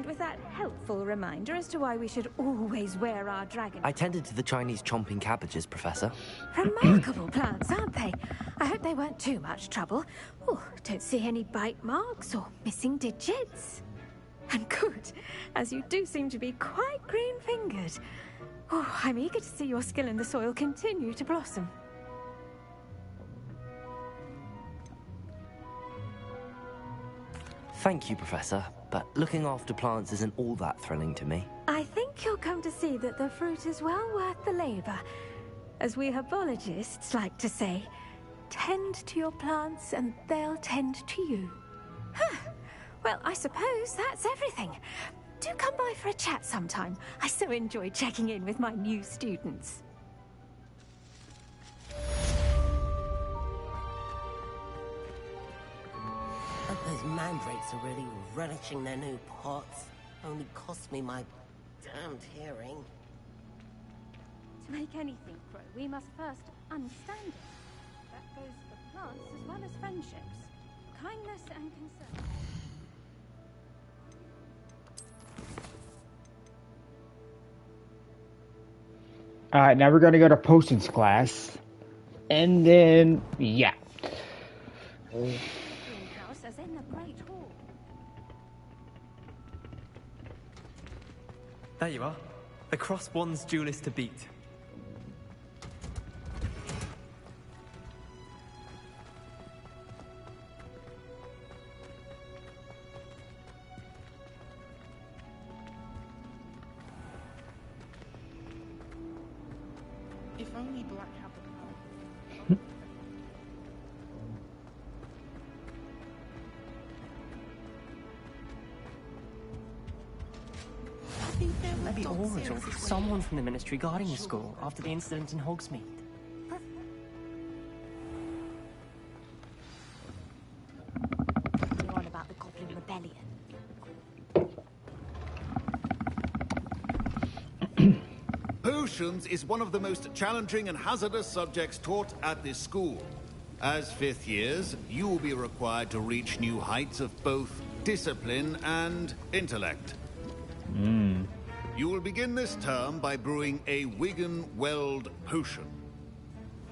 With that helpful reminder as to why we should always wear our dragon. I tended to the Chinese chomping cabbages, Professor. Remarkable plants, aren't they? I hope they weren't too much trouble. Oh, don't see any bite marks or missing digits. And good, as you do seem to be quite green-fingered. Oh, I'm eager to see your skill in the soil continue to blossom. Thank you, Professor, but looking after plants isn't all that thrilling to me. I think you'll come to see that the fruit is well worth the labor. As we herbologists like to say, tend to your plants and they'll tend to you. Huh. Well, I suppose that's everything. Do come by for a chat sometime. I so enjoy checking in with my new students. Those mandrakes are really relishing their new pots. Only cost me my damned hearing. To make anything grow, we must first understand it. That goes for plants as well as friendships, kindness and concern. Alright, now we're gonna go to potions class. And then, yeah. As in the Great Hall. There you are. The cross-wands duelist to beat. If only Black had the power. Maybe Aurors or someone from the Ministry guarding the school after the incident in Hogsmeade. You're on about the Goblin Rebellion. Potions is one of the most challenging and hazardous subjects taught at this school. As fifth years, you will be required to reach new heights of both discipline and intellect. You will begin this term by brewing a Wigan-Weld potion.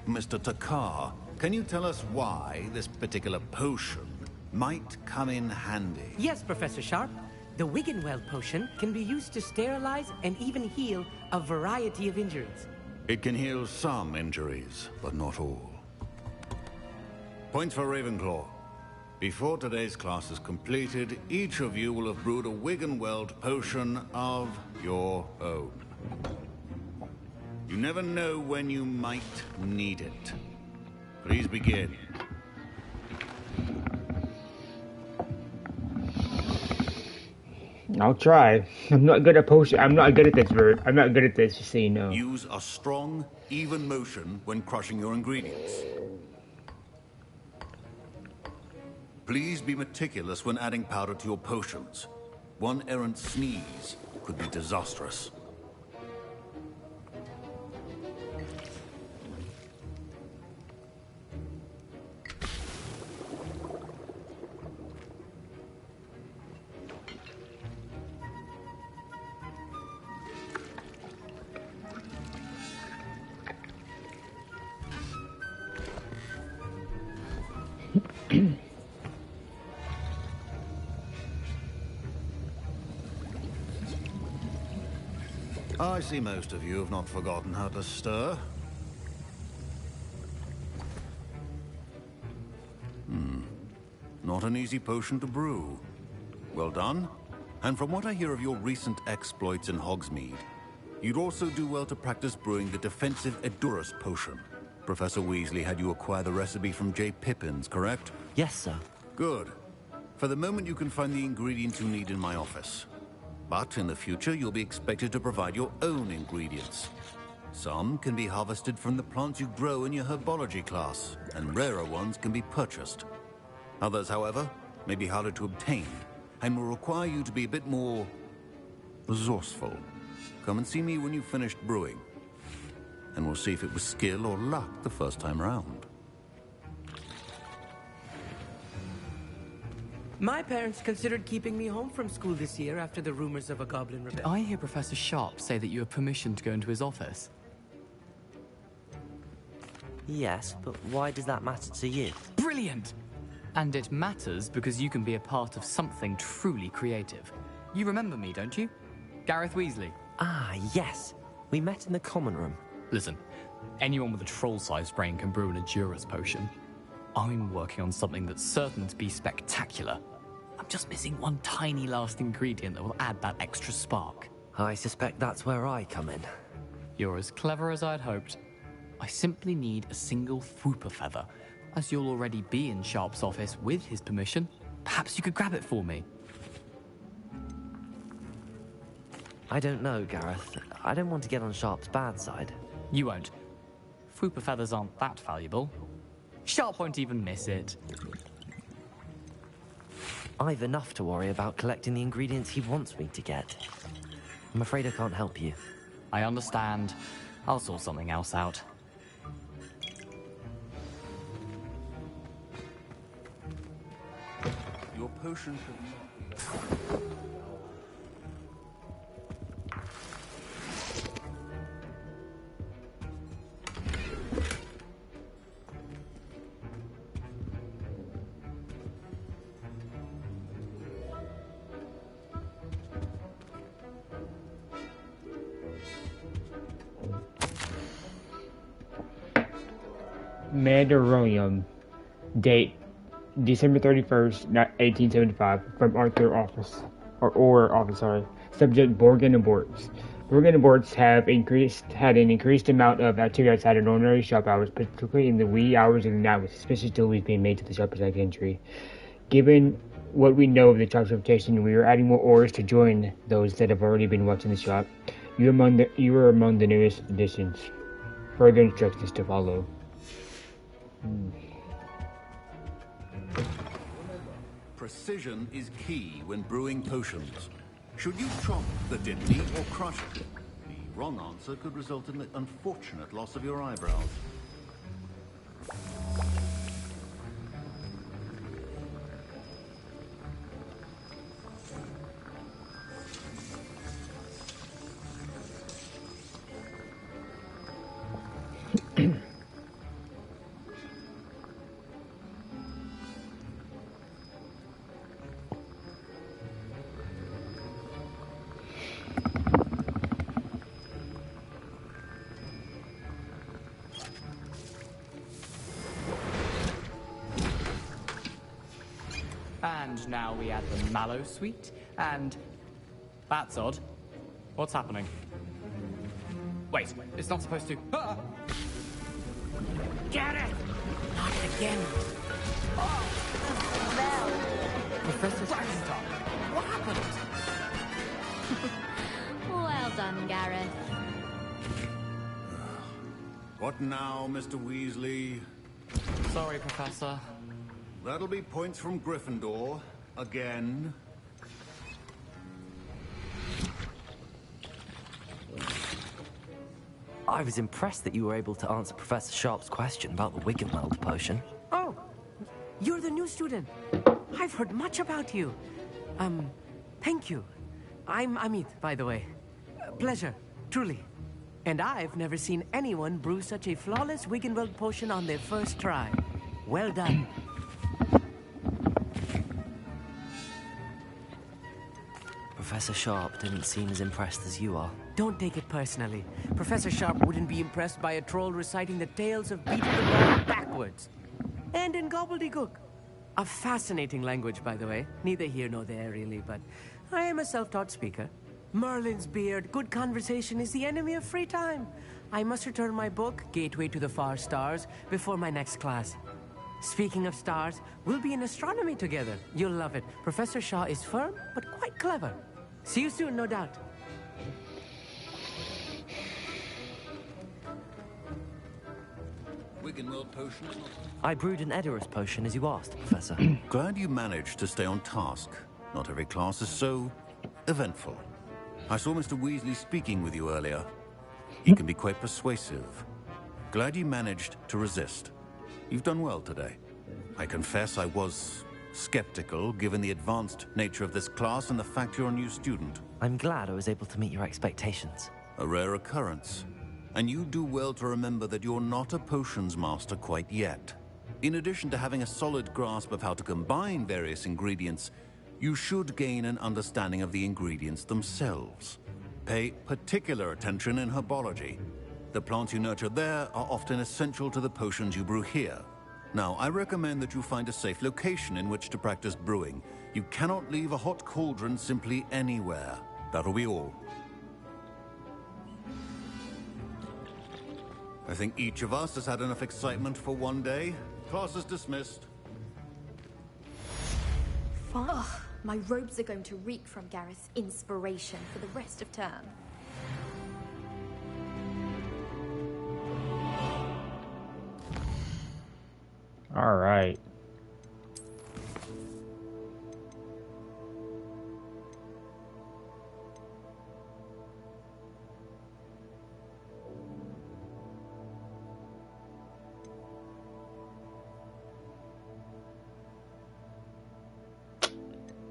Mr. Takar, can you tell us why this particular potion might come in handy? Yes, Professor Sharp. The Wigan-Weld potion can be used to sterilize and even heal a variety of injuries. It can heal some injuries, but not all. Points for Ravenclaw. Before today's class is completed, each of you will have brewed a Wigan-Weld potion of your own. You never know when you might need it. Please begin. I'll try. I'm not good at potion. I'm not good at this, Vert. I'm not good at this, just so you know. Use a strong, even motion when crushing your ingredients. Please be meticulous when adding powder to your potions. One errant sneeze could be disastrous. I see most of you have not forgotten how to stir. Not an easy potion to brew. Well done. And from what I hear of your recent exploits in Hogsmeade, you'd also do well to practice brewing the defensive Edurus potion. Professor Weasley had you acquire the recipe from J. Pippins, correct? Yes, sir. Good. For the moment, you can find the ingredients you need in my office. But in the future, you'll be expected to provide your own ingredients. Some can be harvested from the plants you grow in your herbology class, and rarer ones can be purchased. Others, however, may be harder to obtain, and will require you to be a bit more resourceful. Come and see me when you've finished brewing, and we'll see if it was skill or luck the first time round. My parents considered keeping me home from school this year after the rumors of a goblin rebellion. I hear Professor Sharp say that you have permission to go into his office. Yes, but why does that matter to you? Brilliant! And it matters because you can be a part of something truly creative. You remember me, don't you? Gareth Weasley. Ah, yes. We met in the common room. Listen, anyone with a troll-sized brain can brew an Edurus potion. I'm working on something that's certain to be spectacular. I'm just missing one tiny last ingredient that will add that extra spark. I suspect that's where I come in. You're as clever as I'd hoped. I simply need a single Fwooper feather. As you'll already be in Sharp's office with his permission, perhaps you could grab it for me. I don't know, Gareth. I don't want to get on Sharp's bad side. You won't. Fwooper feathers aren't that valuable. Sharp won't even miss it. I've enough to worry about collecting the ingredients he wants me to get. I'm afraid I can't help you. I understand. I'll sort something else out. Your potion could... Mandaronium. Date December 31st, 1875. From Arthur office. Or office, sorry. Subject Borgin aborts. Borgin aborts had an increased amount of activity outside of ordinary shop hours, particularly in the wee hours of the night, with suspicious deliveries being made to the shop's entry. Given what we know of the shop's reputation, we are adding more orders to join those that have already been watching the shop. You are among the newest additions. Further instructions to follow. Precision is key when brewing potions. Should you chop the dipney or crush it? The wrong answer could result in the unfortunate loss of your eyebrows. And now we add the mallow sweet, and... That's odd. What's happening? Wait, it's not supposed to... Ah! Get it! Not again. Oh, Professor Dragonstone, what happened? Well done, Gareth. What now, Mr. Weasley? Sorry, Professor. That'll be points from Gryffindor. Again. I was impressed that you were able to answer Professor Sharp's question about the Wiggenweld potion. Oh, you're the new student. I've heard much about you. Thank you. I'm Amit, by the way. Pleasure, truly. And I've never seen anyone brew such a flawless Wiggenweld potion on their first try. Well done. Professor Sharp didn't seem as impressed as you are. Don't take it personally. Professor Sharp wouldn't be impressed by a troll reciting the tales of beating the ball backwards. And in gobbledygook. A fascinating language, by the way. Neither here nor there, really, but I am a self-taught speaker. Merlin's beard, good conversation is the enemy of free time. I must return my book, Gateway to the Far Stars, before my next class. Speaking of stars, we'll be in astronomy together. You'll love it. Professor Shaw is firm, but quite clever. See you soon, no doubt. Wiggenweld potion. I brewed an Edorus potion as you asked, Professor. Glad you managed to stay on task. Not every class is so eventful. I saw Mr. Weasley speaking with you earlier. He can be quite persuasive. Glad you managed to resist. You've done well today. I confess I was skeptical, given the advanced nature of this class and the fact you're a new student. I'm glad I was able to meet your expectations. A rare occurrence. And you do well to remember that you're not a potions master quite yet. In addition to having a solid grasp of how to combine various ingredients, you should gain an understanding of the ingredients themselves. Pay particular attention in herbology. The plants you nurture there are often essential to the potions you brew here. Now, I recommend that you find a safe location in which to practice brewing. You cannot leave a hot cauldron simply anywhere. That'll be all. I think each of us has had enough excitement for one day. Class is dismissed. Ugh, my robes are going to reek from Gareth's inspiration for the rest of term. All right.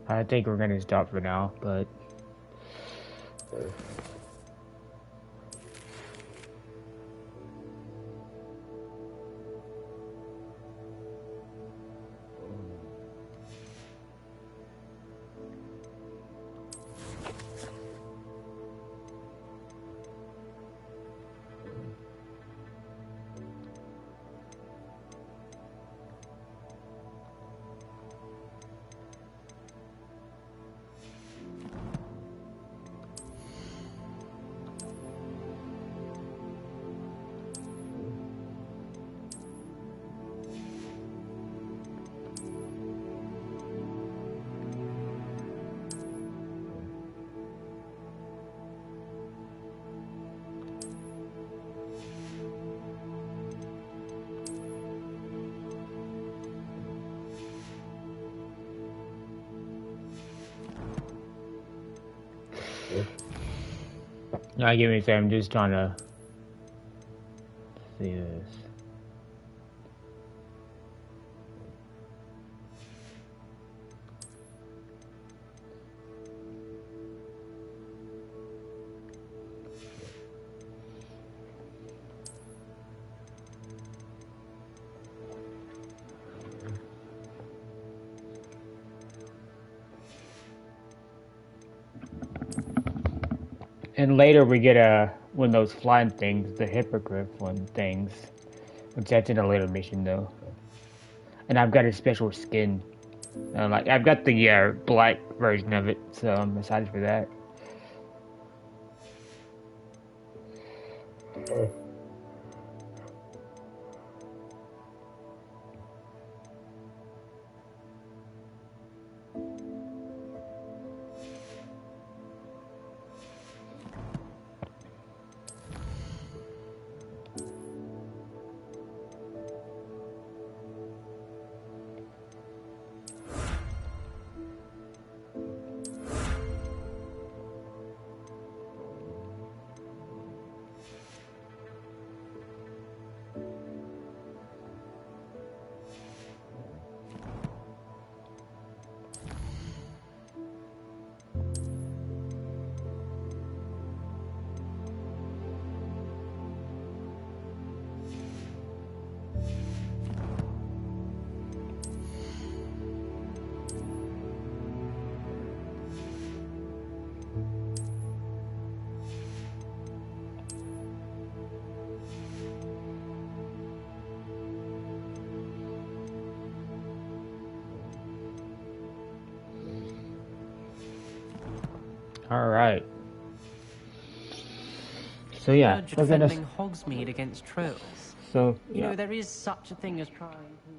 I think we're gonna stop for now, but now give me a second. I'm just trying to see this. And later we get one of those flying things, the hippogriff one things, which that's in a later mission though. And I've got a special skin. Like I've got the black version of it, so I'm excited for that. Alright. So yeah, Urge we're gonna... defending Hogsmeade against trolls. So, You yeah. know, there is such a thing as trying to...